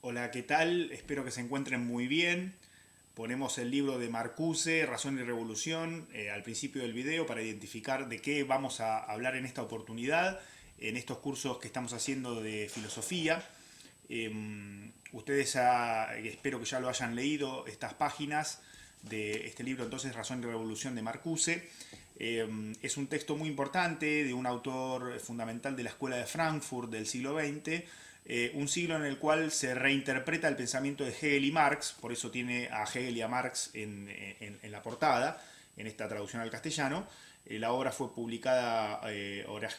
Hola, ¿qué tal? Espero que se encuentren muy bien. Ponemos el libro de Marcuse, Razón y Revolución, al principio del video para identificar de qué vamos a hablar en esta oportunidad, en estos cursos que estamos haciendo de filosofía. Ustedes espero que ya lo hayan leído, estas páginas de este libro, entonces, Razón y Revolución de Marcuse. Es un texto muy importante de un autor fundamental de la Escuela de Frankfurt del siglo XX, un siglo en el cual se reinterpreta el pensamiento de Hegel y Marx, por eso tiene a Hegel y a Marx en la portada, en esta traducción al castellano. La obra fue publicada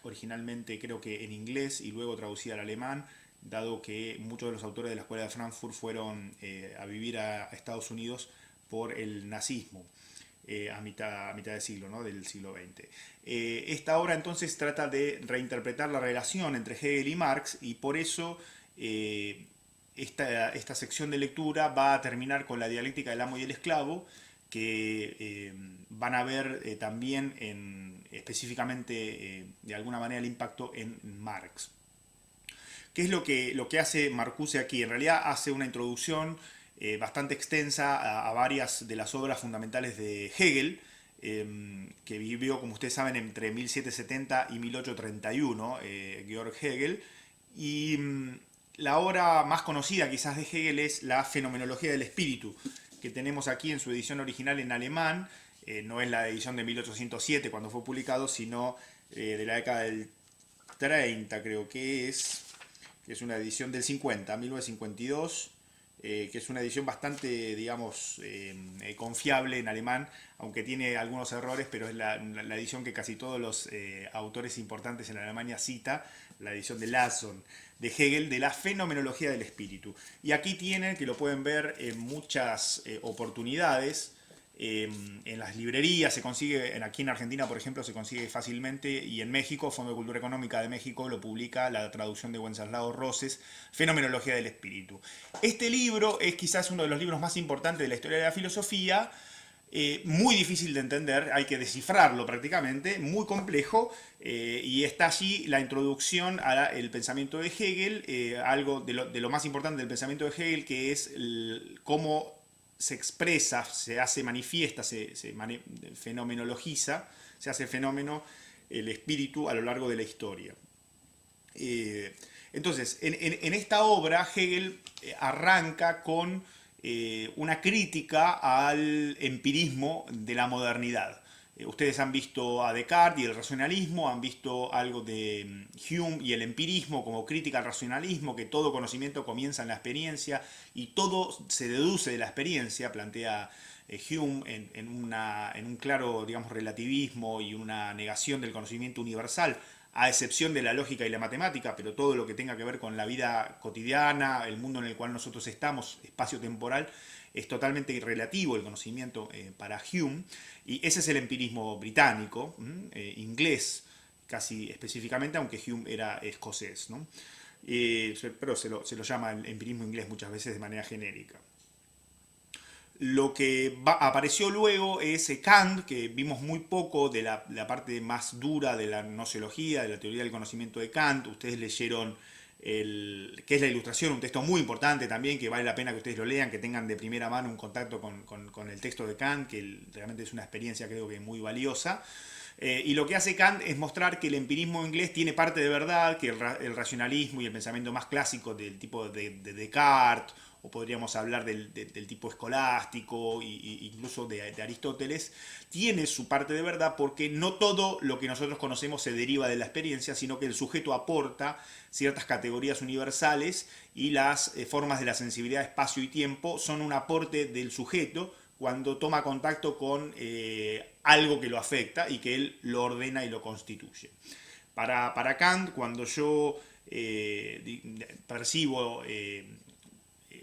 originalmente creo que en inglés y luego traducida al alemán, dado que muchos de los autores de la Escuela de Frankfurt fueron a vivir a Estados Unidos por el nazismo. A mitad del siglo, ¿no? Del siglo XX. Esta obra entonces trata de reinterpretar la relación entre Hegel y Marx y por eso esta sección de lectura va a terminar con la dialéctica del amo y el esclavo, que van a ver también específicamente de alguna manera el impacto en Marx. ¿Qué es lo que hace Marcuse aquí? En realidad hace una introducción bastante extensa a varias de las obras fundamentales de Hegel, que vivió, como ustedes saben, entre 1770 y 1831, Georg Hegel. Y la obra más conocida quizás de Hegel es la Fenomenología del Espíritu, que tenemos aquí en su edición original en alemán. No es la edición de 1807 cuando fue publicado, sino de la década del 30, creo que es una edición del 50, 1952, que es una edición bastante, digamos, confiable en alemán, aunque tiene algunos errores, pero es la edición que casi todos los autores importantes en Alemania cita, la edición de Lasson, de Hegel, de la Fenomenología del Espíritu. Y aquí tienen, que lo pueden ver en muchas oportunidades, en las librerías se consigue, aquí en Argentina por ejemplo se consigue fácilmente, y en México, Fondo de Cultura Económica de México lo publica la traducción de Wenceslao Roses, Fenomenología del Espíritu. Este libro es quizás uno de los libros más importantes de la historia de la filosofía, muy difícil de entender, hay que descifrarlo prácticamente, muy complejo, y está allí la introducción al pensamiento de Hegel, algo de lo más importante del pensamiento de Hegel, que es cómo se expresa, se hace manifiesta, fenomenologiza, se hace fenómeno el espíritu a lo largo de la historia. Entonces, en esta obra Hegel arranca con una crítica al empirismo de la modernidad. Ustedes han visto a Descartes y el racionalismo, han visto algo de Hume y el empirismo como crítica al racionalismo, que todo conocimiento comienza en la experiencia y todo se deduce de la experiencia, plantea Hume en un claro, digamos, relativismo y una negación del conocimiento universal, a excepción de la lógica y la matemática, pero todo lo que tenga que ver con la vida cotidiana, el mundo en el cual nosotros estamos, espacio-temporal, es totalmente irrelativo el conocimiento para Hume, y ese es el empirismo británico, inglés casi específicamente, aunque Hume era escocés, ¿no? Pero se lo llama el empirismo inglés muchas veces de manera genérica. Lo que apareció luego es Kant, que vimos muy poco de la parte más dura de la gnoseología, de la teoría del conocimiento de Kant. Ustedes leyeron que es la ilustración, un texto muy importante también, que vale la pena que ustedes lo lean, que tengan de primera mano un contacto con el texto de Kant, que realmente es una experiencia creo que muy valiosa. Y lo que hace Kant es mostrar que el empirismo inglés tiene parte de verdad, que el racionalismo y el pensamiento más clásico del tipo de Descartes, o podríamos hablar del tipo escolástico, incluso de Aristóteles, tiene su parte de verdad, porque no todo lo que nosotros conocemos se deriva de la experiencia, sino que el sujeto aporta ciertas categorías universales y las formas de la sensibilidad, espacio y tiempo son un aporte del sujeto cuando toma contacto con algo que lo afecta y que él lo ordena y lo constituye. Para Kant, cuando yo percibo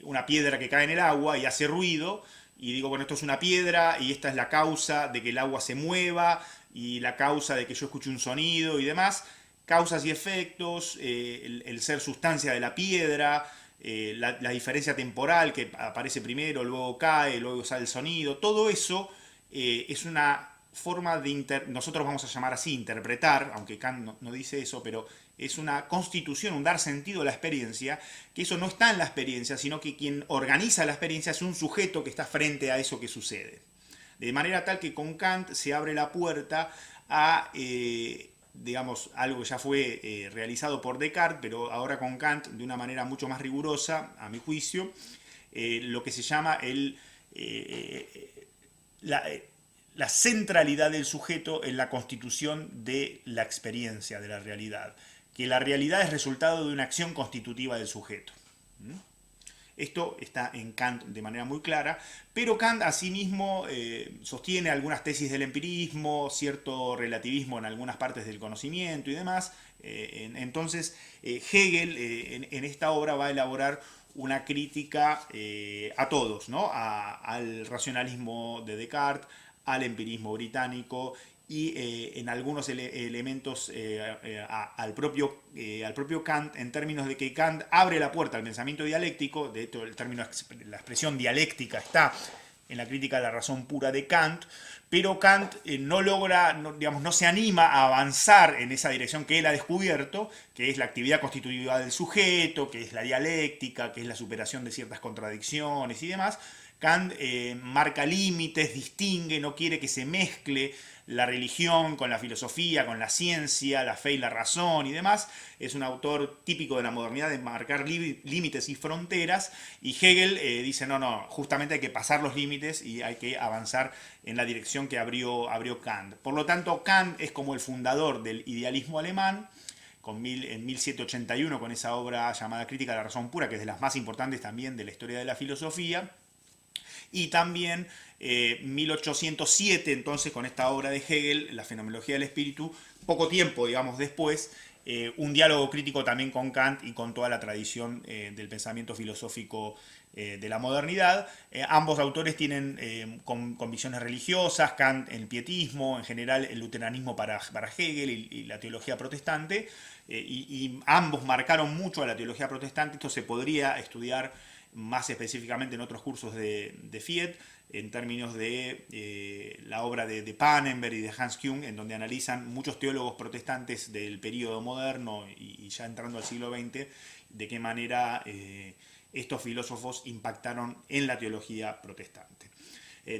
una piedra que cae en el agua y hace ruido, y digo, bueno, esto es una piedra y esta es la causa de que el agua se mueva y la causa de que yo escuche un sonido y demás, causas y efectos, el ser sustancia de la piedra, la diferencia temporal que aparece primero, luego cae, luego sale el sonido, todo eso es una forma de nosotros vamos a llamar así interpretar, aunque Kant no dice eso, pero es una constitución, un dar sentido a la experiencia, que eso no está en la experiencia, sino que quien organiza la experiencia es un sujeto que está frente a eso que sucede. De manera tal que con Kant se abre la puerta a, digamos, algo que ya fue realizado por Descartes, pero ahora con Kant de una manera mucho más rigurosa, a mi juicio, lo que se llama la, la centralidad del sujeto en la constitución de la experiencia, de la realidad. Que la realidad es resultado de una acción constitutiva del sujeto. Esto está en Kant de manera muy clara, pero Kant asimismo sostiene algunas tesis del empirismo, cierto relativismo en algunas partes del conocimiento y demás. Entonces Hegel en esta obra va a elaborar una crítica a todos, ¿no? Al racionalismo de Descartes, al empirismo británico y en algunos elementos al propio Kant, en términos de que Kant abre la puerta al pensamiento dialéctico. De hecho, la expresión dialéctica está en la crítica de la razón pura de Kant, pero Kant no logra, digamos, no se anima a avanzar en esa dirección que él ha descubierto, que es la actividad constitutiva del sujeto, que es la dialéctica, que es la superación de ciertas contradicciones y demás. Kant marca límites, distingue, no quiere que se mezcle la religión con la filosofía, con la ciencia, la fe y la razón y demás. Es un autor típico de la modernidad de marcar límites y fronteras, y Hegel dice no, justamente hay que pasar los límites y hay que avanzar en la dirección que abrió Kant. Por lo tanto, Kant es como el fundador del idealismo alemán, en 1781 con esa obra llamada Crítica de la razón pura, que es de las más importantes también de la historia de la filosofía. Y también 1807, entonces, con esta obra de Hegel, La fenomenología del espíritu, poco tiempo, digamos, después, un diálogo crítico también con Kant y con toda la tradición del pensamiento filosófico de la modernidad. Ambos autores tienen convicciones religiosas, Kant el pietismo, en general el luteranismo para Hegel y la teología protestante, y ambos marcaron mucho a la teología protestante. Esto se podría estudiar más específicamente en otros cursos de Fiet, en términos de la obra de Pannenberg y de Hans Kuhn, en donde analizan muchos teólogos protestantes del periodo moderno y ya entrando al siglo XX, de qué manera estos filósofos impactaron en la teología protestante.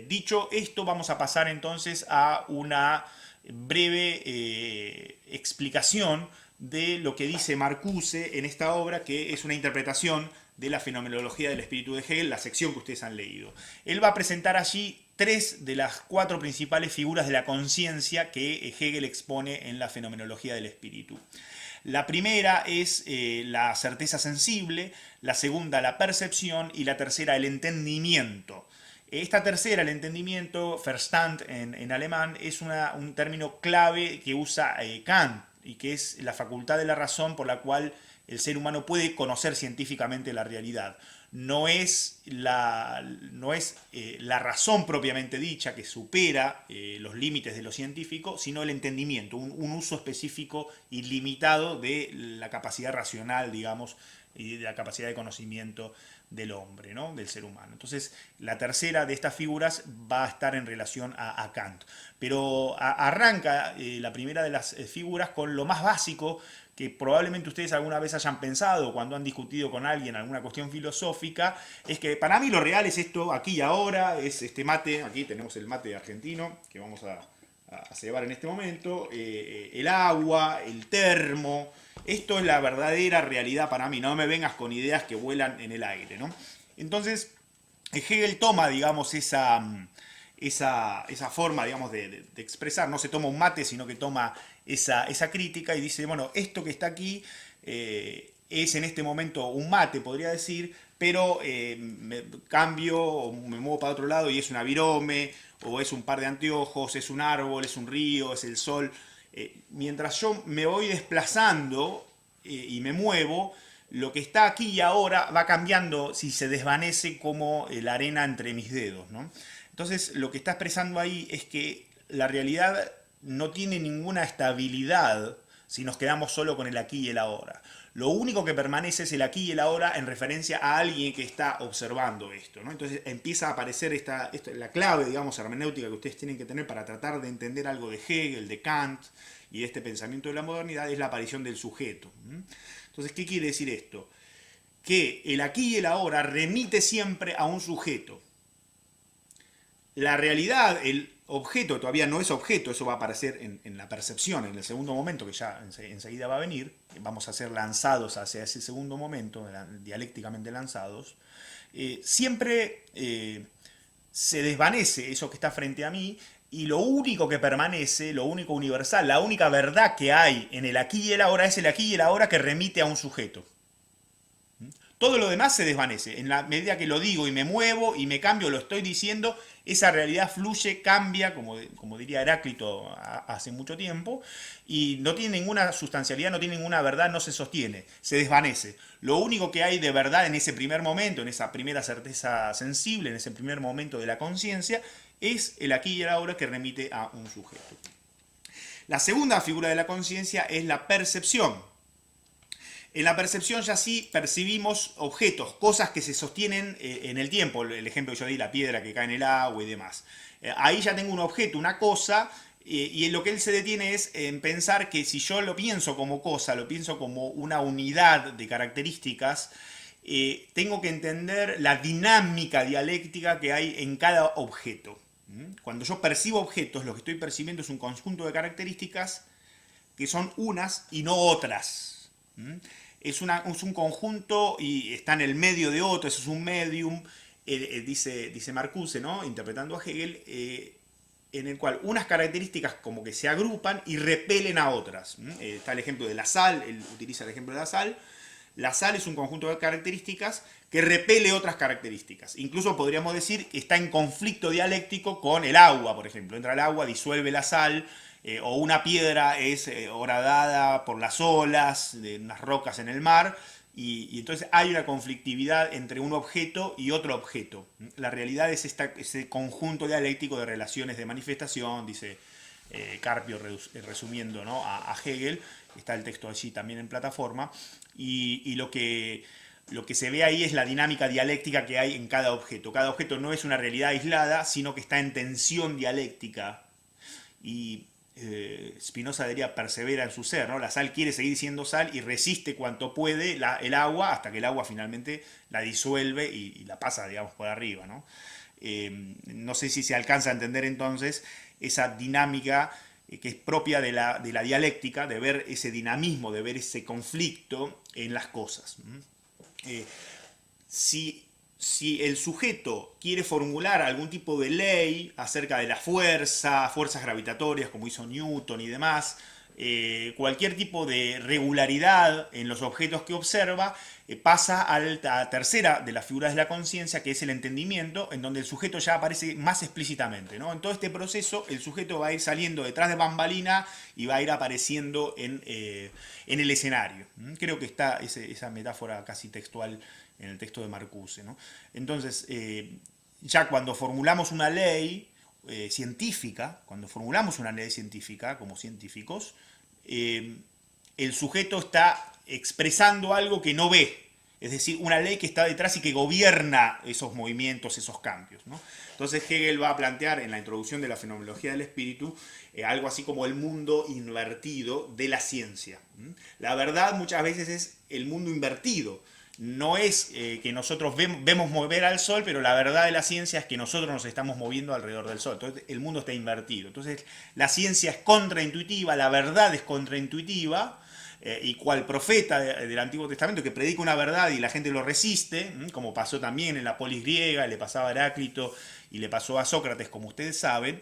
Dicho esto, vamos a pasar entonces a una breve explicación de lo que dice Marcuse en esta obra, que es una interpretación de la fenomenología del espíritu de Hegel, la sección que ustedes han leído. Él va a presentar allí 3 de las 4 principales figuras de la conciencia que Hegel expone en la fenomenología del espíritu. La primera es la certeza sensible, la segunda la percepción y la tercera el entendimiento. Esta tercera, el entendimiento, Verstand en alemán, es un término clave que usa Kant, y que es la facultad de la razón por la cual el ser humano puede conocer científicamente la realidad. No es la razón propiamente dicha que supera los límites de lo científico, sino el entendimiento, un uso específico y limitado de la capacidad racional, digamos, y de la capacidad de conocimiento del hombre, ¿no? Del ser humano. Entonces, la tercera de estas figuras va a estar en relación a Kant. Pero arranca la primera de las figuras con lo más básico que probablemente ustedes alguna vez hayan pensado cuando han discutido con alguien alguna cuestión filosófica, es que para mí lo real es esto, aquí y ahora, es este mate. Aquí tenemos el mate argentino que vamos a cebar en este momento, el agua, el termo. Esto es la verdadera realidad para mí, no me vengas con ideas que vuelan en el aire, ¿no? Entonces, Hegel toma, digamos, esa forma, digamos, de expresar. No se toma un mate, sino que toma esa crítica y dice, bueno, esto que está aquí es en este momento un mate, podría decir, pero me cambio o me muevo para otro lado y es una virome, o es un par de anteojos, es un árbol, es un río, es el sol. Mientras yo me voy desplazando y me muevo, lo que está aquí y ahora va cambiando si se desvanece como la arena entre mis dedos, ¿no? Entonces, lo que está expresando ahí es que la realidad no tiene ninguna estabilidad si nos quedamos solo con el aquí y el ahora. Lo único que permanece es el aquí y el ahora en referencia a alguien que está observando esto, ¿no? Entonces empieza a aparecer la clave, digamos, hermenéutica que ustedes tienen que tener para tratar de entender algo de Hegel, de Kant y de este pensamiento de la modernidad es la aparición del sujeto. Entonces, ¿qué quiere decir esto? Que el aquí y el ahora remite siempre a un sujeto. La realidad, el objeto todavía no es objeto, eso va a aparecer en la percepción, en el segundo momento, que ya enseguida va a venir, vamos a ser lanzados hacia ese segundo momento, dialécticamente lanzados, siempre se desvanece eso que está frente a mí y lo único que permanece, lo único universal, la única verdad que hay en el aquí y el ahora es el aquí y el ahora que remite a un sujeto. Todo lo demás se desvanece. En la medida que lo digo y me muevo y me cambio, lo estoy diciendo, esa realidad fluye, cambia, como diría Heráclito hace mucho tiempo, y no tiene ninguna sustancialidad, no tiene ninguna verdad, no se sostiene, se desvanece. Lo único que hay de verdad en ese primer momento, en esa primera certeza sensible, en ese primer momento de la conciencia, es el aquí y el ahora que remite a un sujeto. La segunda figura de la conciencia es la percepción. En la percepción ya sí percibimos objetos, cosas que se sostienen en el tiempo. El ejemplo que yo di, la piedra que cae en el agua y demás. Ahí ya tengo un objeto, una cosa, y en lo que él se detiene es en pensar que si yo lo pienso como cosa, lo pienso como una unidad de características, tengo que entender la dinámica dialéctica que hay en cada objeto. Cuando yo percibo objetos, lo que estoy percibiendo es un conjunto de características que son unas y no otras. Es un conjunto y está en el medio de otro, eso es un medium, dice Marcuse, ¿no? Interpretando a Hegel, en el cual unas características como que se agrupan y repelen a otras. Está el ejemplo de la sal, él utiliza el ejemplo de la sal. La sal es un conjunto de características que repele otras características. Incluso podríamos decir que está en conflicto dialéctico con el agua, por ejemplo. Entra el agua, disuelve la sal, o una piedra es horadada por las olas de unas rocas en el mar, y entonces hay una conflictividad entre un objeto y otro objeto. La realidad es ese conjunto dialéctico de relaciones de manifestación, dice Carpio resumiendo, ¿no? a Hegel. Está el texto allí también en plataforma, y lo que se ve ahí es la dinámica dialéctica que hay en cada objeto. Cada objeto no es una realidad aislada, sino que está en tensión dialéctica, y Spinoza diría persevera en su ser, ¿no? La sal quiere seguir siendo sal y resiste cuanto puede el agua hasta que el agua finalmente la disuelve y la pasa, digamos, por arriba, ¿no? No sé si se alcanza a entender entonces esa dinámica que es propia de la dialéctica, de ver ese dinamismo, de ver ese conflicto en las cosas. Si el sujeto quiere formular algún tipo de ley acerca de la fuerzas gravitatorias, como hizo Newton y demás, cualquier tipo de regularidad en los objetos que observa, pasa a la tercera de las figuras de la conciencia, que es el entendimiento, en donde el sujeto ya aparece más explícitamente, ¿no? En todo este proceso, el sujeto va a ir saliendo detrás de bambalina y va a ir apareciendo en el escenario. Creo que está esa metáfora casi textual en el texto de Marcuse, ¿no? Entonces, ya cuando formulamos una ley científica, como científicos, el sujeto está expresando algo que no ve, es decir, una ley que está detrás y que gobierna esos movimientos, esos cambios, ¿no? Entonces Hegel va a plantear en la introducción de la fenomenología del espíritu algo así como el mundo invertido de la ciencia. La verdad muchas veces es el mundo invertido. No es que nosotros vemos mover al Sol, pero la verdad de la ciencia es que nosotros nos estamos moviendo alrededor del Sol. Entonces el mundo está invertido. Entonces la ciencia es contraintuitiva, la verdad es contraintuitiva, y cual profeta del Antiguo Testamento que predica una verdad y la gente lo resiste, como pasó también en la polis griega, le pasaba a Heráclito y le pasó a Sócrates, como ustedes saben,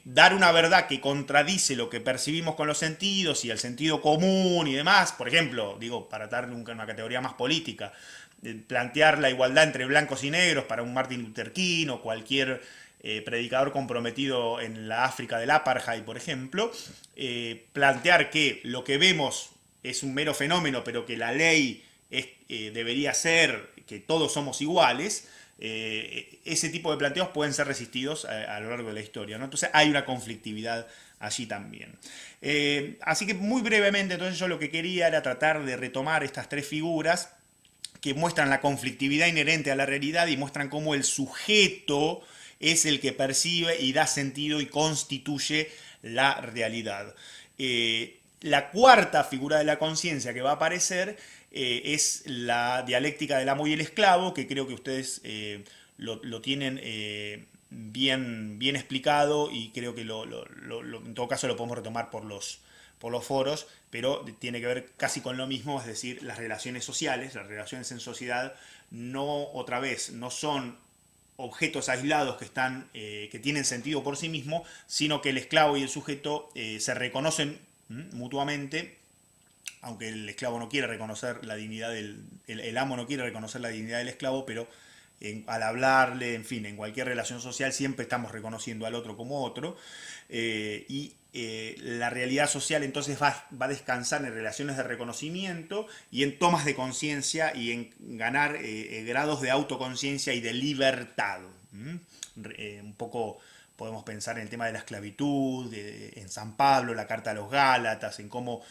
dar una verdad que contradice lo que percibimos con los sentidos y el sentido común y demás, por ejemplo, digo, para darle una categoría más política, plantear la igualdad entre blancos y negros para un Martin Luther King o cualquier predicador comprometido en la África del apartheid, por ejemplo, plantear que lo que vemos es un mero fenómeno, pero que la ley debería ser que todos somos iguales. Ese tipo de planteos pueden ser resistidos a lo largo de la historia, ¿no? Entonces hay una conflictividad allí también. Así que muy brevemente, entonces yo lo que quería era tratar de retomar estas tres figuras que muestran la conflictividad inherente a la realidad y muestran cómo el sujeto es el que percibe y da sentido y constituye la realidad. La cuarta figura de la conciencia que va a aparecer es la dialéctica del amo y el esclavo, que creo que ustedes lo tienen bien explicado, y creo que en todo caso lo podemos retomar por los foros, pero tiene que ver casi con lo mismo, es decir, las relaciones sociales, las relaciones en sociedad, no, otra vez, no son objetos aislados que tienen sentido por sí mismos, sino que el esclavo y el sujeto se reconocen mutuamente, aunque el esclavo no quiere reconocer la dignidad el amo no quiere reconocer la dignidad del esclavo, pero al hablarle, en fin, en cualquier relación social siempre estamos reconociendo al otro como otro, la realidad social entonces va a descansar en relaciones de reconocimiento y en tomas de conciencia y en ganar grados de autoconciencia y de libertad. Un poco podemos pensar en el tema de la esclavitud, en San Pablo, la carta a los Gálatas, en cómo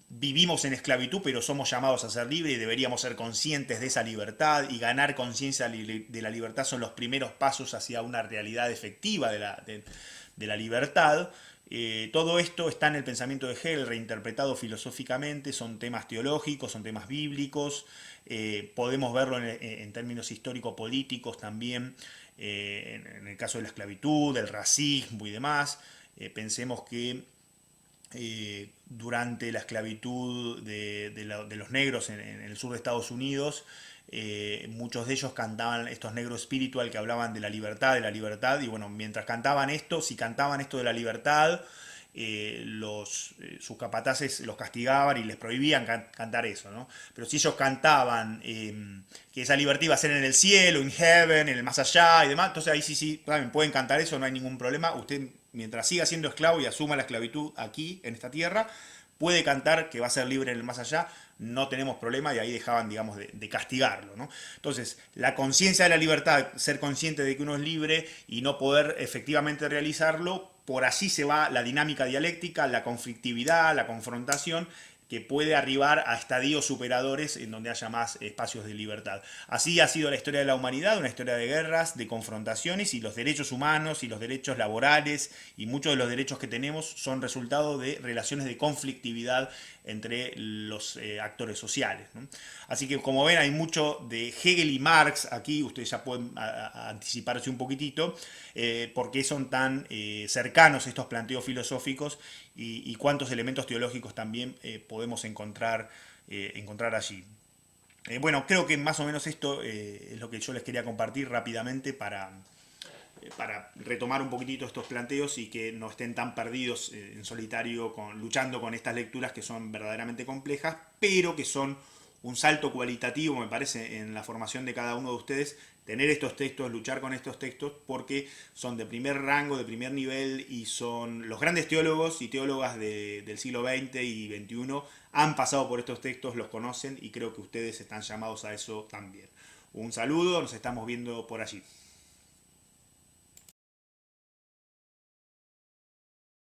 vivimos en esclavitud, pero somos llamados a ser libres y deberíamos ser conscientes de esa libertad, y ganar conciencia de la libertad son los primeros pasos hacia una realidad efectiva de la libertad. Todo esto está en el pensamiento de Hegel, reinterpretado filosóficamente, son temas teológicos, son temas bíblicos, podemos verlo en términos histórico-políticos también, en el caso de la esclavitud, del racismo y demás. Pensemos que durante la esclavitud de los negros en el sur de Estados Unidos, muchos de ellos cantaban estos negros espiritual que hablaban de la libertad, y bueno, mientras cantaban esto, si cantaban esto de la libertad, sus capataces los castigaban y les prohibían cantar eso, ¿no? Pero si ellos cantaban que esa libertad iba a ser en el cielo, en heaven, en el más allá y demás, entonces ahí sí, también pueden cantar eso, no hay ningún problema. Usted, mientras siga siendo esclavo y asuma la esclavitud aquí, en esta tierra, puede cantar que va a ser libre en el más allá, no tenemos problema, y ahí dejaban, digamos, de castigarlo, ¿no? Entonces, la conciencia de la libertad, ser consciente de que uno es libre y no poder efectivamente realizarlo, por allí se va la dinámica dialéctica, la conflictividad, la confrontación, que puede arribar a estadios superadores en donde haya más espacios de libertad. Así ha sido la historia de la humanidad, una historia de guerras, de confrontaciones, y los derechos humanos y los derechos laborales y muchos de los derechos que tenemos son resultado de relaciones de conflictividad entre los actores sociales, ¿no? Así que, como ven, hay mucho de Hegel y Marx aquí, ustedes ya pueden anticiparse un poquitito, por qué son tan cercanos estos planteos filosóficos, y cuántos elementos teológicos también podemos encontrar allí. Bueno, creo que más o menos esto es lo que yo les quería compartir rápidamente para retomar un poquitito estos planteos y que no estén tan perdidos en solitario luchando con estas lecturas que son verdaderamente complejas, pero que son un salto cualitativo, me parece, en la formación de cada uno de ustedes, tener estos textos, luchar con estos textos, porque son de primer rango, de primer nivel, y son los grandes teólogos y teólogas del siglo XX y XXI han pasado por estos textos, los conocen, y creo que ustedes están llamados a eso también. Un saludo, nos estamos viendo por allí.